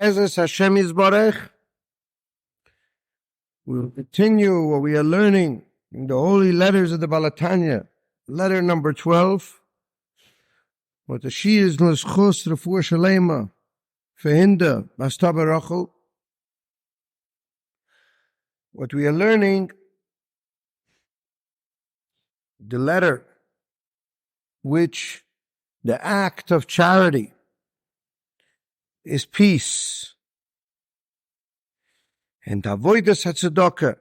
Ezes Hashem Yisbarech. We will continue what we are learning in the holy letters of the Balatanya, letter number 12. What the Shir is L'schus Refuah Shalema Fehinda Basta Barachel. What we are learning, the letter which the act of charity is peace. And avodas hatzedakah,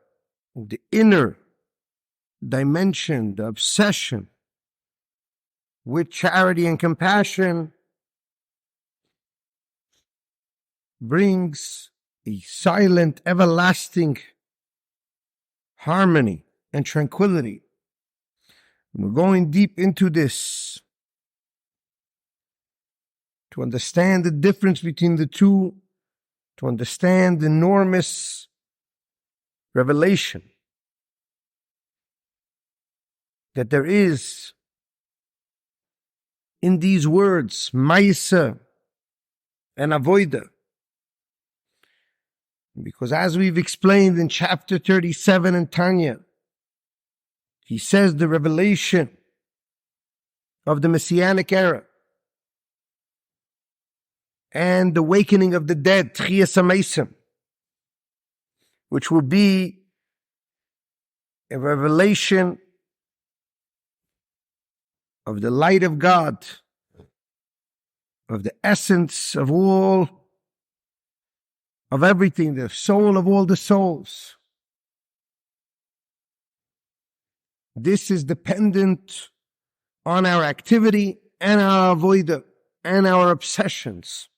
the inner dimension, the obsession with charity and compassion, brings a silent, everlasting harmony and tranquility. And we're going deep into this to understand the difference between the two, to understand the enormous revelation that there is in these words, Maisa and Avoida. Because as we've explained in chapter 37 in Tanya, he says the revelation of the Messianic era and the awakening of the dead, Tchiyas HaMeisim, which will be a revelation of the light of God, of the essence of all, of everything, the soul of all the souls. This is dependent on our activity and our avodah and our obsessions.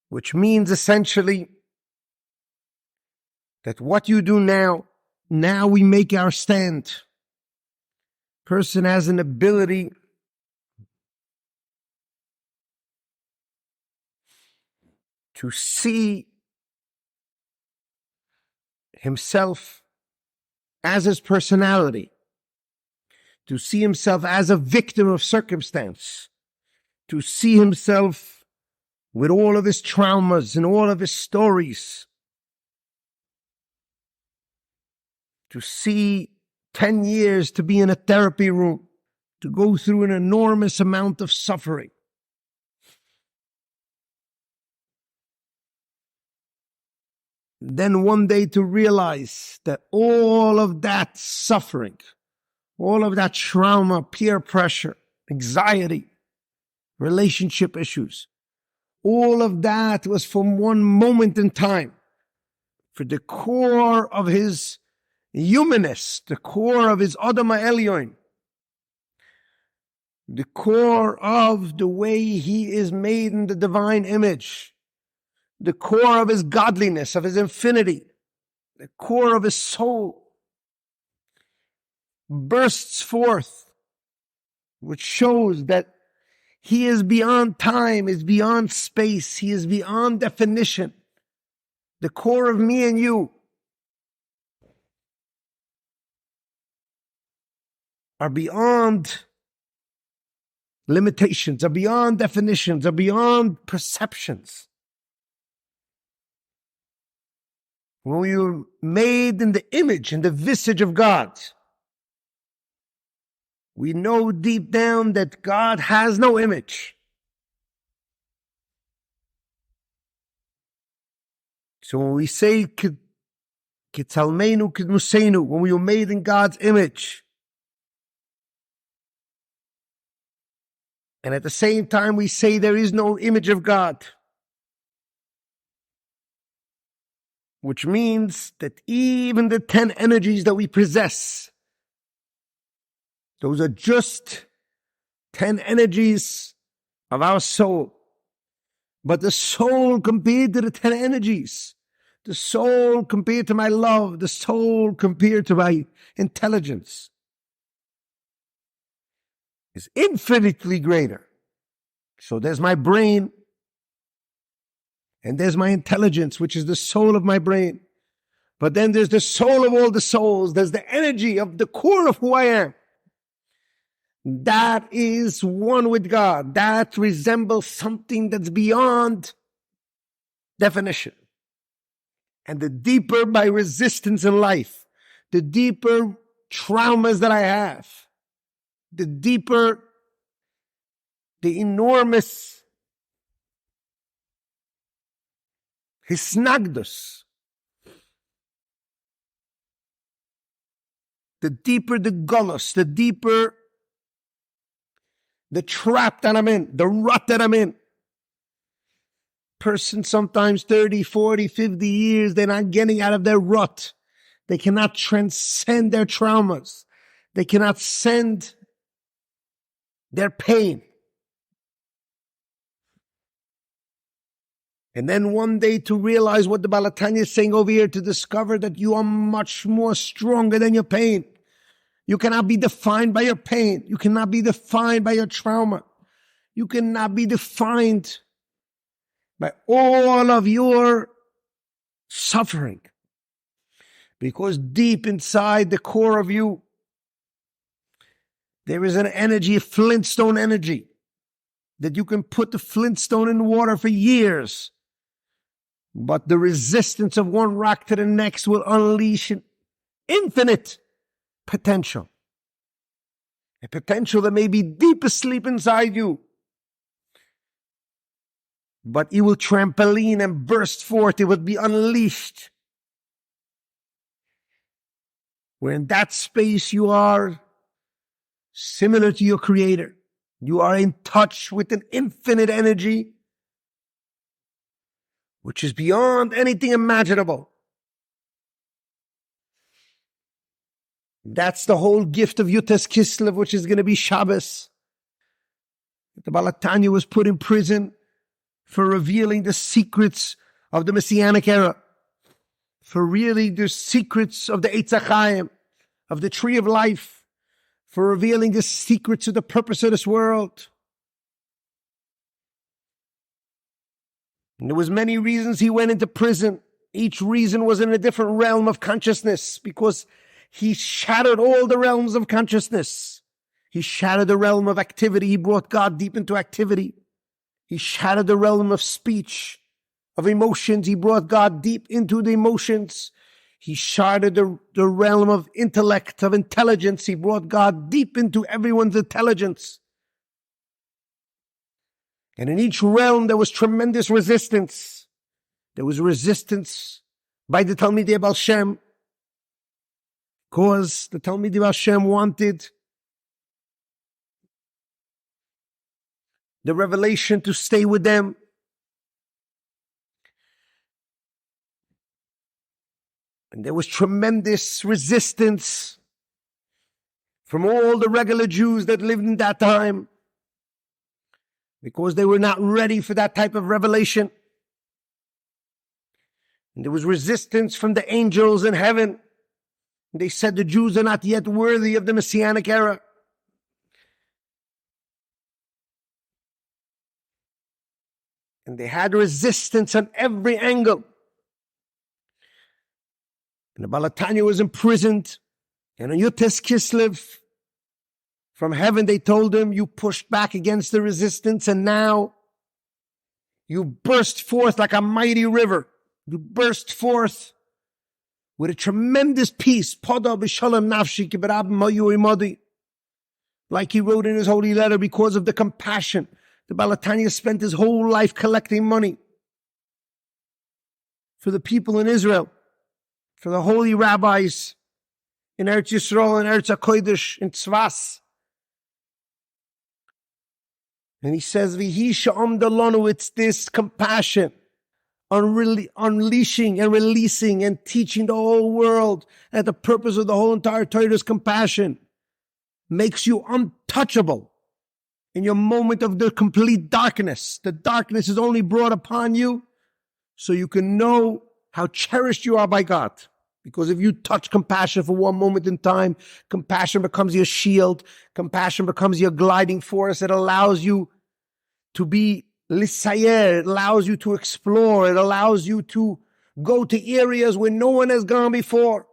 Which means essentially that what you do now we make our stand. Person has an ability to see himself as his personality, to see himself as a victim of circumstance, to see himself with all of his traumas and all of his stories, to see 10 years to be in a therapy room, to go through an enormous amount of suffering. Then one day to realize that all of that suffering, all of that trauma, peer pressure, anxiety, relationship issues, all of that was from one moment in time. For the core of his humanness, the core of his Adam HaElyon, the core of the way he is made in the divine image, the core of his godliness, of his infinity, the core of his soul, bursts forth, which shows that he is beyond time, is beyond space, he is beyond definition. The core of me and you are beyond limitations, are beyond definitions, are beyond perceptions. When we were made in the image, in the visage of God, we know deep down that God has no image. So when we say Kitzalmeinu Kidmuseinu, when we were made in God's image, and at the same time we say there is no image of God, which means that even the 10 energies that we possess, those are just 10 energies of our soul. But the soul compared to the 10 energies, the soul compared to my love, the soul compared to my intelligence, is infinitely greater. So there's my brain, and there's my intelligence, which is the soul of my brain. But then there's the soul of all the souls. There's the energy of the core of who I am. That is one with God. That resembles something that's beyond definition. And the deeper my resistance in life, the deeper traumas that I have, the deeper the enormous hisnagdus, the deeper the gullus, the deeper the trap that I'm in, the rut that I'm in. Person sometimes 30, 40, 50 years, they're not getting out of their rut. They cannot transcend their traumas. They cannot send their pain. And then one day to realize what the Balatanya is saying over here, to discover that you are much more stronger than your pain. You cannot be defined by your pain. You cannot be defined by your trauma. You cannot be defined by all of your suffering. Because deep inside the core of you, there is an energy, a flintstone energy, that you can put the flintstone in water for years. But the resistance of one rock to the next will unleash an infinite potential. A potential that may be deep asleep inside you. But it will trampoline and burst forth. It will be unleashed. Where in that space you are similar to your Creator. You are in touch with an infinite energy which is beyond anything imaginable. That's the whole gift of Yutes Kislev, which is going to be Shabbos. The Balatanya was put in prison for revealing the secrets of the Messianic era, for revealing the secrets of the Eitz HaChaim, of the tree of life, for revealing the secrets of the purpose of this world. And there was many reasons he went into prison. Each reason was in a different realm of consciousness, because he shattered all the realms of consciousness. He shattered the realm of activity. He brought God deep into activity. He shattered the realm of speech, of emotions. He brought God deep into the emotions. He shattered the realm of intellect, of intelligence. He brought God deep into everyone's intelligence. And in each realm there was tremendous resistance. There was resistance by the Talmidei Baal Shem, because the Talmidei Baal Shem wanted the revelation to stay with them. And there was tremendous resistance from all the regular Jews that lived in that time, because they were not ready for that type of revelation. And there was resistance from the angels in heaven. They said the Jews are not yet worthy of the Messianic era. And they had resistance on every angle. And the Balatanya was imprisoned. And on Yutes Kislev, from heaven they told him, you pushed back against the resistance, and now you burst forth like a mighty river. You burst forth with a tremendous peace. Pada b'shalom nafshi ki b'rabim hayu imadi. Like he wrote in his holy letter, because of the compassion. The Balatanya spent his whole life collecting money for the people in Israel, for the holy rabbis in Eretz Yisrael, in Eretz HaKodesh, in Tzvas. And he says, V'hi sha'am dalanu, it's this compassion, unleashing and releasing and teaching the whole world that the purpose of the whole entire Torah is compassion, makes you untouchable in your moment of the complete darkness. The darkness is only brought upon you so you can know how cherished you are by God. Because if you touch compassion for one moment in time, compassion becomes your shield. Compassion becomes your gliding force. It allows you to be lisayer. It allows you to explore. It allows you to go to areas where no one has gone before.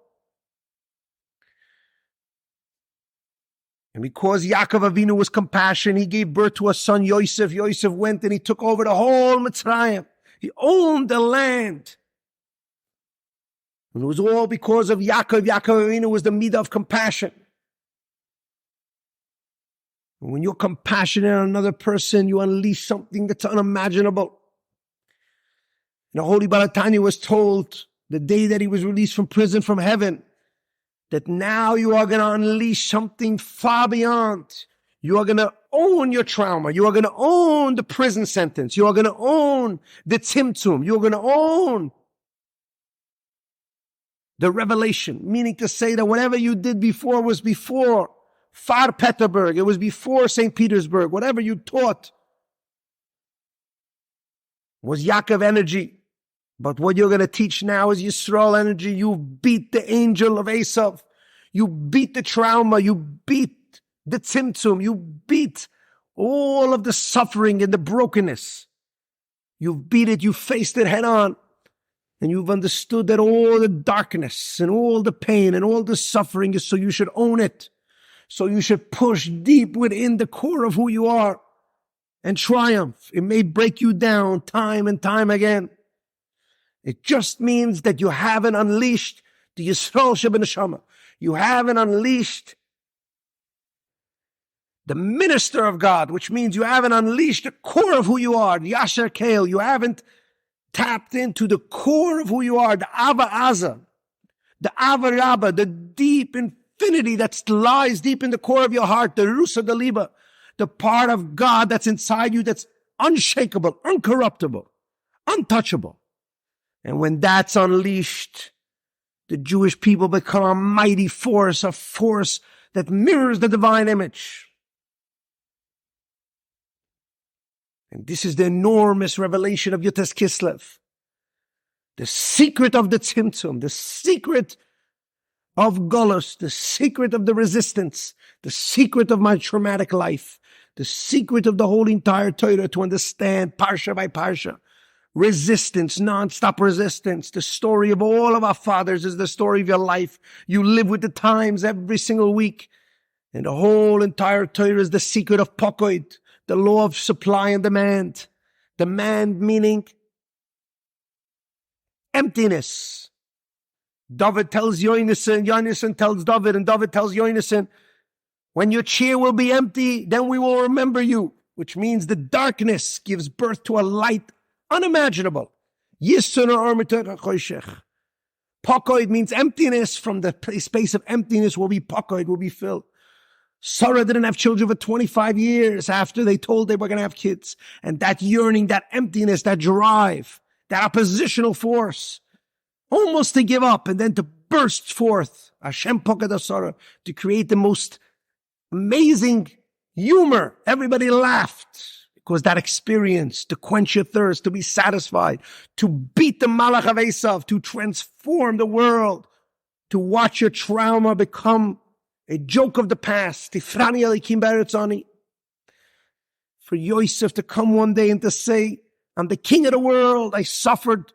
And because Yaakov Avinu was compassionate, he gave birth to a son, Yosef. Yosef went and he took over the whole Mitzrayim. He owned the land. And it was all because of Yaakov. Yaakov Avinu was the midah of compassion. And when you're compassionate on another person, you unleash something that's unimaginable. And the Holy Baal HaTanya was told the day that he was released from prison from heaven, that now you are going to unleash something far beyond. You are going to own your trauma. You are going to own the prison sentence. You are going to own the tzimtzum. You are going to own the revelation, meaning to say that whatever you did before was before Far Peterburg. It was before St. Petersburg. Whatever you taught was Yaakov energy. But what you're going to teach now is Yisrael energy. You beat the angel of Esav. You beat the trauma. You beat the tzimtzum. You beat all of the suffering and the brokenness. You've beat it. You faced it head on. And you've understood that all the darkness and all the pain and all the suffering is so you should own it. So you should push deep within the core of who you are and triumph. It may break you down time and time again. It just means that you haven't unleashed the Yisrael Sheb'Neshama. You haven't unleashed the minister of God, which means you haven't unleashed the core of who you are, the Yasher Keil. You haven't tapped into the core of who you are, the Ava Aza, the Ava Rabba, the deep infinity that lies deep in the core of your heart, the Rusa Daliba, the part of God that's inside you that's unshakable, uncorruptible, untouchable. And when that's unleashed, the Jewish people become a mighty force, a force that mirrors the divine image. And this is the enormous revelation of Yutas Kislev. The secret of the Tzimtzum, the secret of Golus, the secret of the resistance, the secret of my traumatic life, the secret of the whole entire Torah to understand Parsha by Parsha. Resistance, non-stop resistance. The story of all of our fathers is the story of your life. You live with the times every single week. And the whole entire Torah is the secret of Pokoid, the law of supply and demand. Demand meaning emptiness. David tells Yonasan, Yonasan tells David, and David tells Yonasan, when your chair will be empty, then we will remember you. Which means the darkness gives birth to a light unimaginable. Pokoid means emptiness. From the space of emptiness will be pokoid, will be filled. Sarah didn't have children for 25 years after they told they were going to have kids. And that yearning, that emptiness, that drive, that oppositional force, almost to give up and then to burst forth, Hashem Pokada Sarah, to create the most amazing humor. Everybody laughed. Because that experience, to quench your thirst, to be satisfied, to beat the Malach of Esav, to transform the world, to watch your trauma become a joke of the past. For Yosef to come one day and to say, I'm the king of the world. I suffered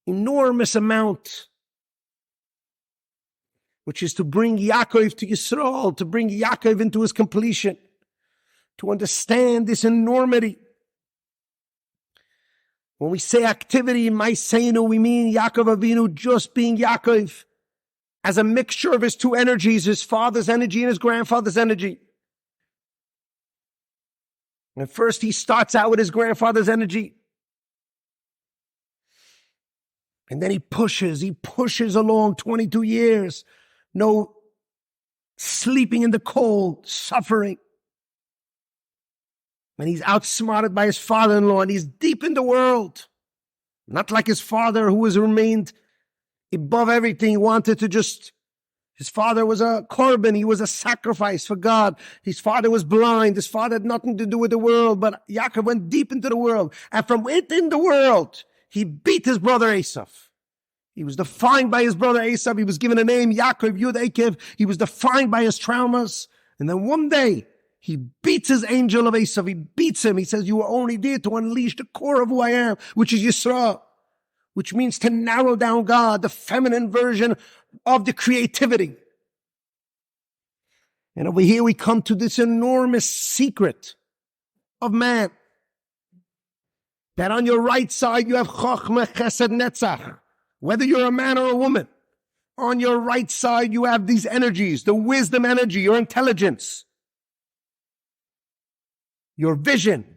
enormous amount, which is to bring Yaakov to Yisrael, to bring Yaakov into his completion. To understand this enormity. When we say activity in Ma'aseinu, we mean Yaakov Avinu just being Yaakov as a mixture of his two energies, his father's energy and his grandfather's energy. And first he starts out with his grandfather's energy. And then he pushes along 22 years. No sleeping in the cold, suffering. And he's outsmarted by his father-in-law, and he's deep in the world. Not like his father, who has remained above everything. He wanted to his father was a korban, he was a sacrifice for God. His father was blind, his father had nothing to do with the world, but Yaakov went deep into the world. And from within the world, he beat his brother Esav. He was defined by his brother Esav. He was given a name, Yaakov Yud Ekev. He was defined by his traumas. And then one day, he beats his angel of Esav. He beats him. He says, you were only there to unleash the core of who I am, which is Yisra, which means to narrow down God, the feminine version of the creativity. And over here we come to this enormous secret of man. That on your right side you have Chochmah, Chesed, Netzach. Whether you're a man or a woman, on your right side you have these energies, the wisdom energy, your intelligence, your vision.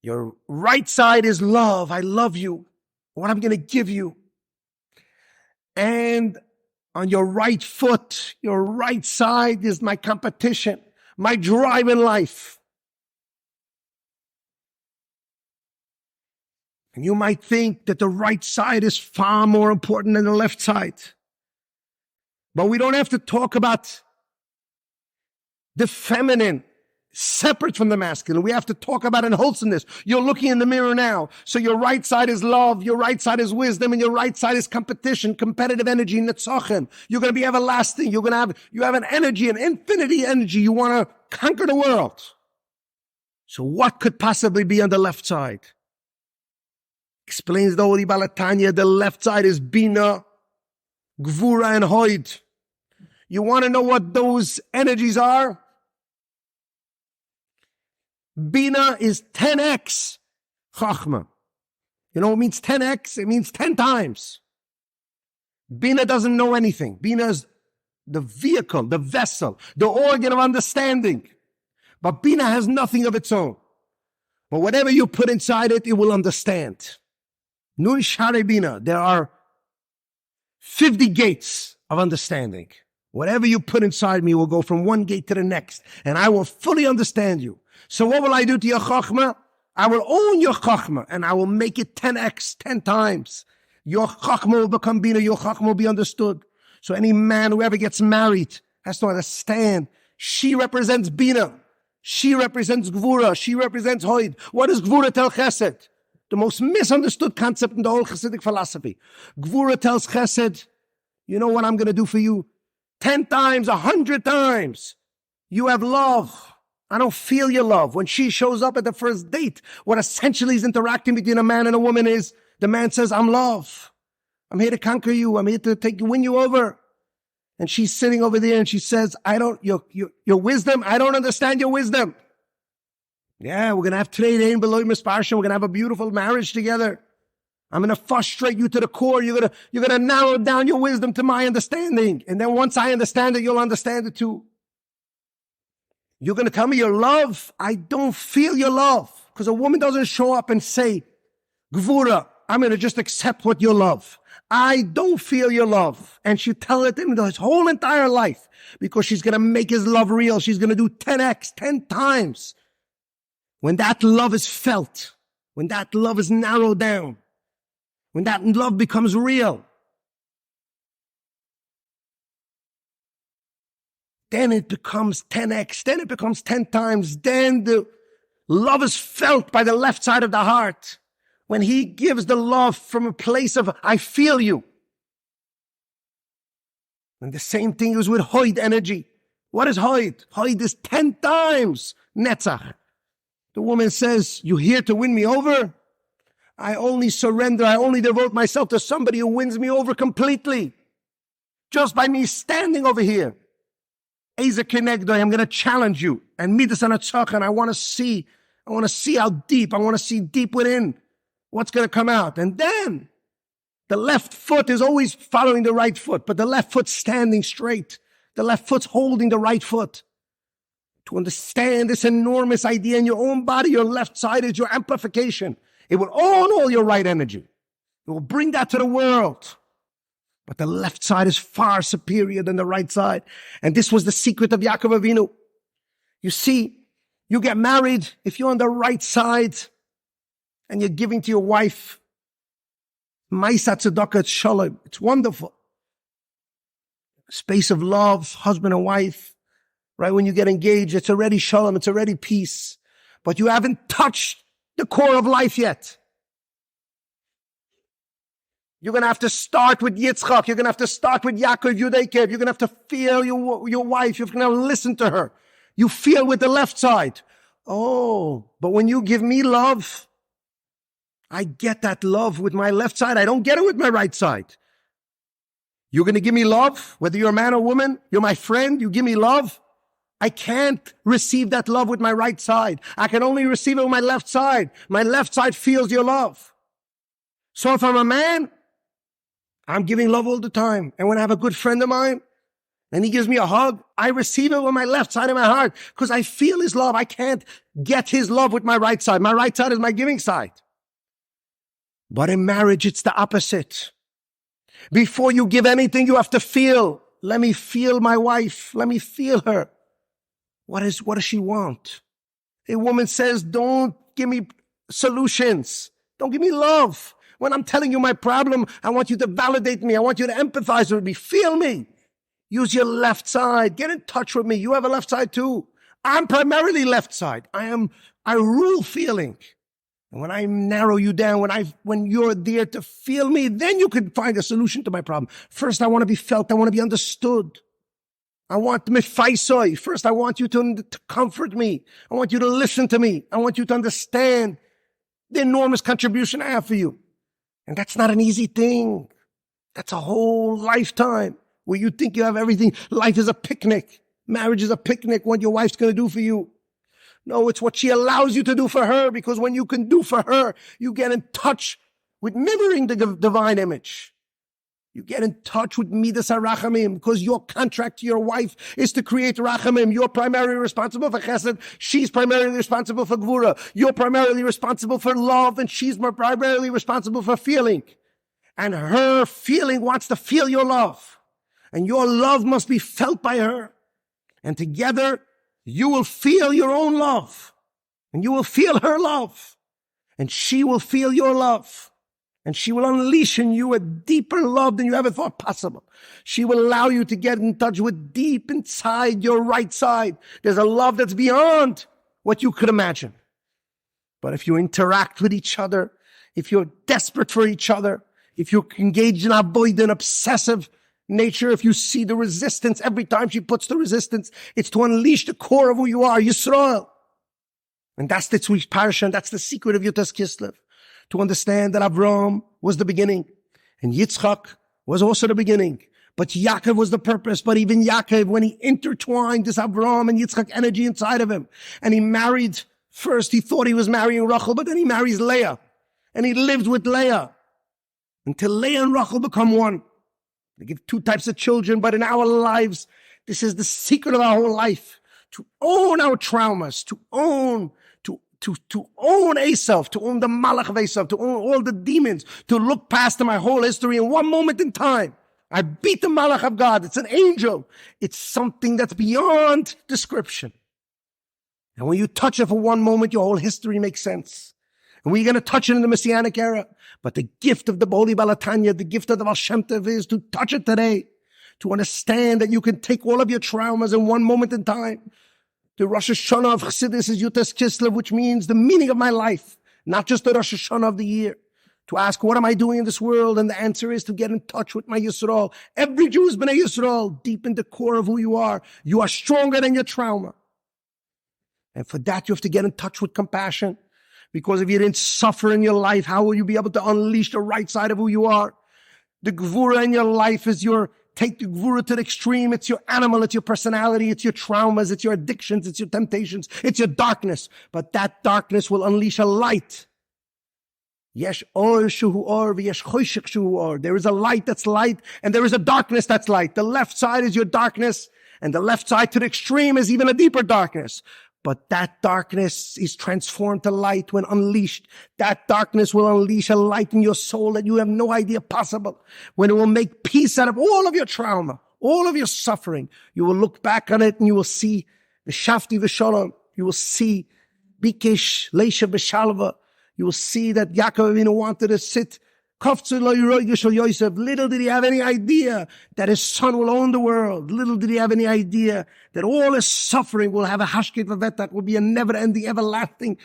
Your right side is love. I love you. What I'm going to give you. And on your right foot, your right side is my competition, my drive in life. And you might think that the right side is far more important than the left side. But we don't have to talk about the feminine separate from the masculine. We have to talk about unwholesomeness. You're looking in the mirror now. So your right side is love, your right side is wisdom, and your right side is competition, competitive energy, netzachem. You're going to be everlasting. You have an energy, an infinity energy. You want to conquer the world. So what could possibly be on the left side? Explains the Holy Balatanya, the left side is Bina, Gvura, and Hoid. You want to know what those energies are? Bina is 10x Chachma. You know what it means 10x? It means 10 times. Bina doesn't know anything. Bina is the vehicle, the vessel, the organ of understanding. But Bina has nothing of its own. But whatever you put inside it, it will understand. Nur Share Bina, there are 50 gates of understanding. Whatever you put inside me will go from one gate to the next, and I will fully understand you. So what will I do to your Chachma? I will own your Chachma, and I will make it 10x, 10 times. Your Chachma will become Bina, your Chachma will be understood. So any man who ever gets married has to understand, she represents Bina, she represents Gvura, she represents Hoid. What does Gvura tell Chesed? The most misunderstood concept in the whole Hasidic philosophy. Gvura tells Chesed, you know what I'm going to do for you? 10 times, 100 times. You have love. I don't feel your love. When she shows up at the first date, what essentially is interacting between a man and a woman is, the man says, I'm love. I'm here to conquer you. I'm here to win you over. And she's sitting over there and she says, your wisdom, I don't understand your wisdom. Yeah, we're going to have Tredein below Misparsha. We're going to have a beautiful marriage together. I'm going to frustrate you to the core. You're going to narrow down your wisdom to my understanding. And then once I understand it, you'll understand it too. You're going to tell me your love? I don't feel your love. Because a woman doesn't show up and say, Gvura, I'm going to just accept what you love. I don't feel your love. And she tell it in his whole entire life. Because she's going to make his love real. She's going to do 10x, 10 times. When that love is felt, when that love is narrowed down, when that love becomes real, then it becomes 10x, then it becomes 10 times, then the love is felt by the left side of the heart. When he gives the love from a place of, I feel you. And the same thing is with Hoid energy. What is Hoid? Hoid is 10 times Netzach. The woman says, you here to win me over? I only surrender, I only devote myself to somebody who wins me over completely. Just by me standing over here. Eza Kenegdoi, I'm going to challenge you. And Midas Anatzach, and I want to see how deep, I want to see deep within what's going to come out. And then the left foot is always following the right foot, but the left foot's standing straight. The left foot's holding the right foot. To understand this enormous idea in your own body, your left side is your amplification. It will own all your right energy. It will bring that to the world. But the left side is far superior than the right side. And this was the secret of Yaakov Avinu. You see, you get married, if you're on the right side and you're giving to your wife, Maisa Tzedakah, it's Shalom. It's wonderful. Space of love, husband and wife. Right, when you get engaged, it's already shalom, it's already peace. But you haven't touched the core of life yet. You're going to have to start with Yitzchak. You're going to have to start with Yaakov Yudekev. You're going to have to feel your wife. You're going to listen to her. You feel with the left side. Oh, but when you give me love, I get that love with my left side. I don't get it with my right side. You're going to give me love, whether you're a man or woman. You're my friend. You give me love. I can't receive that love with my right side. I can only receive it with my left side. My left side feels your love. So if I'm a man, I'm giving love all the time. And when I have a good friend of mine, and he gives me a hug, I receive it with my left side of my heart because I feel his love. I can't get his love with my right side. My right side is my giving side. But in marriage, it's the opposite. Before you give anything, you have to feel. Let me feel my wife. Let me feel her. What does she want? A woman says, don't give me solutions. Don't give me love. When I'm telling you my problem, I want you to validate me. I want you to empathize with me. Feel me. Use your left side. Get in touch with me. You have a left side too. I'm primarily left side. I rule feeling. And when I narrow you down, when you're there to feel me, then you can find a solution to my problem. First, I want to be felt. I want to be understood. I want mefaisoi. First, I want you to comfort me. I want you to listen to me. I want you to understand the enormous contribution I have for you. And that's not an easy thing. That's a whole lifetime where you think you have everything. Life is a picnic. Marriage is a picnic. What your wife's going to do for you. No, it's what she allows you to do for her, because when you can do for her, you get in touch with mirroring the divine image. You get in touch with Midas HaRachamim, because your contract to your wife is to create Rachamim. You're primarily responsible for Chesed. She's primarily responsible for Gvura. You're primarily responsible for love, and she's primarily responsible for feeling. And her feeling wants to feel your love. And your love must be felt by her. And together, you will feel your own love. And you will feel her love. And she will feel your love. And she will unleash in you a deeper love than you ever thought possible. She will allow you to get in touch with deep inside your right side. There's a love that's beyond what you could imagine. But if you interact with each other, if you're desperate for each other, if you're engaged in avoidant, obsessive nature, if you see the resistance every time she puts the resistance, it's to unleash the core of who you are, Yisrael. And that's the Tzvi Parsha, and that's the secret of Yutas Kislev. To understand that Avraham was the beginning, and Yitzchak was also the beginning. But Yaakov was the purpose. But even Yaakov, when he intertwined this Avraham and Yitzchak energy inside of him, and he married, first he thought he was marrying Rachel, but then he marries Leah. And he lived with Leah until Leah and Rachel become one. They give two types of children, but in our lives, this is the secret of our whole life. To own our traumas, to own Esav, to own the Malach of Esav, to own all the demons, to look past my whole history in one moment in time. I beat the Malach of God. It's an angel. It's something that's beyond description. And when you touch it for one moment, your whole history makes sense. And we're going to touch it in the Messianic era. But the gift of the Holy Balatanya, the gift of the Baal Shem Tov is to touch it today, to understand that you can take all of your traumas in one moment in time. The Rosh Hashanah of Chassidus is Yutas Kislev, which means the meaning of my life, not just the Rosh Hashanah of the year. To ask, what am I doing in this world? And the answer is to get in touch with my Yisrael. Every Jew is B'nai Yisrael, deep in the core of who you are. You are stronger than your trauma. And for that, you have to get in touch with compassion. Because if you didn't suffer in your life, how will you be able to unleash the right side of who you are? The Gvura in your life is take the Gvura to the extreme. It's your animal, it's your personality, it's your traumas, it's your addictions, it's your temptations, it's your darkness. But that darkness will unleash a light. Yesh or shuhu or, v'yesh choshech shuhu or. There is a light that's light, and there is a darkness that's light. The left side is your darkness, and the left side to the extreme is even a deeper darkness. But that darkness is transformed to light when unleashed. That darkness will unleash a light in your soul that you have no idea possible. When it will make peace out of all of your trauma, all of your suffering. You will look back on it and you will see the Shafti V'Shalom. You will see Bikesh Leisha B'Shalva. You will see that Yaakov Avinu wanted to sit. Little did he have any idea that his son will own the world. Little did he have any idea that all his suffering will have a hashket vavet, that will be a never-ending, everlasting,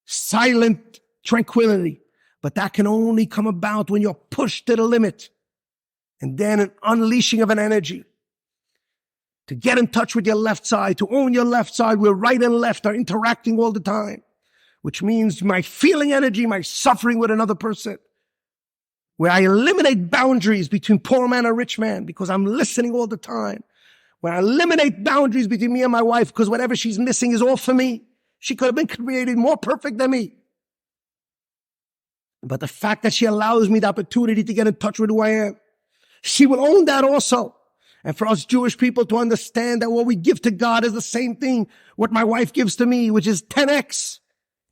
silent tranquility. But that can only come about when you're pushed to the limit. And then an unleashing of an energy. To get in touch with your left side, to own your left side, where right and left are interacting all the time. Which means my feeling energy, my suffering with another person. Where I eliminate boundaries between poor man and rich man because I'm listening all the time. When I eliminate boundaries between me and my wife, because whatever she's missing is all for me. She could have been created more perfect than me. But the fact that she allows me the opportunity to get in touch with who I am, she will own that also. And for us Jewish people to understand that what we give to God is the same thing what my wife gives to me, which is 10x,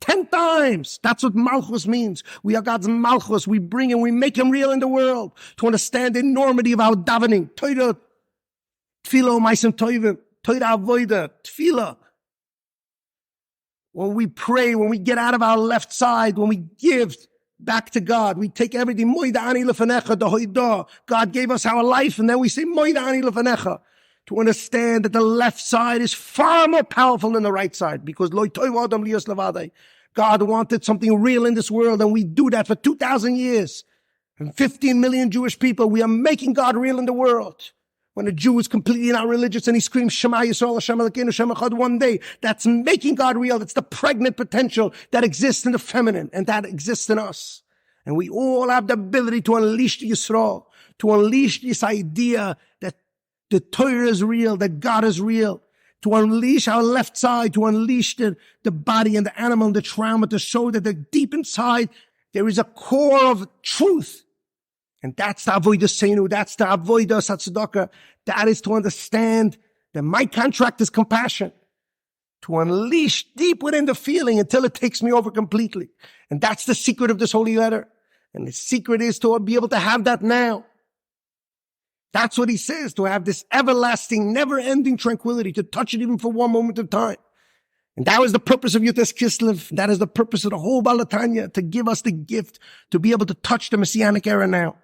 10 times. That's what Malchus means. We are God's Malchus. We bring him, we make him real in the world to understand the enormity of our davening. Torah, tefillah, ma'asim tovim, Torah avoda, tefillah. When we pray, when we get out of our left side, when we give back to God, we take everything. God gave us our life, and then we say, to understand that the left side is far more powerful than the right side, because God wanted something real in this world, and we do that for 2,000 years. And 15 million Jewish people, we are making God real in the world. When a Jew is completely not religious and he screams, Shema Yisrael, Hashem Elokeinu, Hashem Echad one day, that's making God real. That's the pregnant potential that exists in the feminine, and that exists in us. And we all have the ability to unleash the Yisrael, to unleash this idea that the Torah is real, that God is real, to unleash our left side, to unleash the body and the animal and the trauma, to show that deep inside there is a core of truth. And that's the avodah seinu, that's the avodah tzedakah. That is to understand that my contract is compassion, to unleash deep within the feeling until it takes me over completely. And that's the secret of this holy letter. And the secret is to be able to have that now. That's what he says, to have this everlasting, never-ending tranquility, to touch it even for one moment of time. And that was the purpose of Yutes Kislev. That is the purpose of the whole Balatanya, to give us the gift to be able to touch the Messianic era now.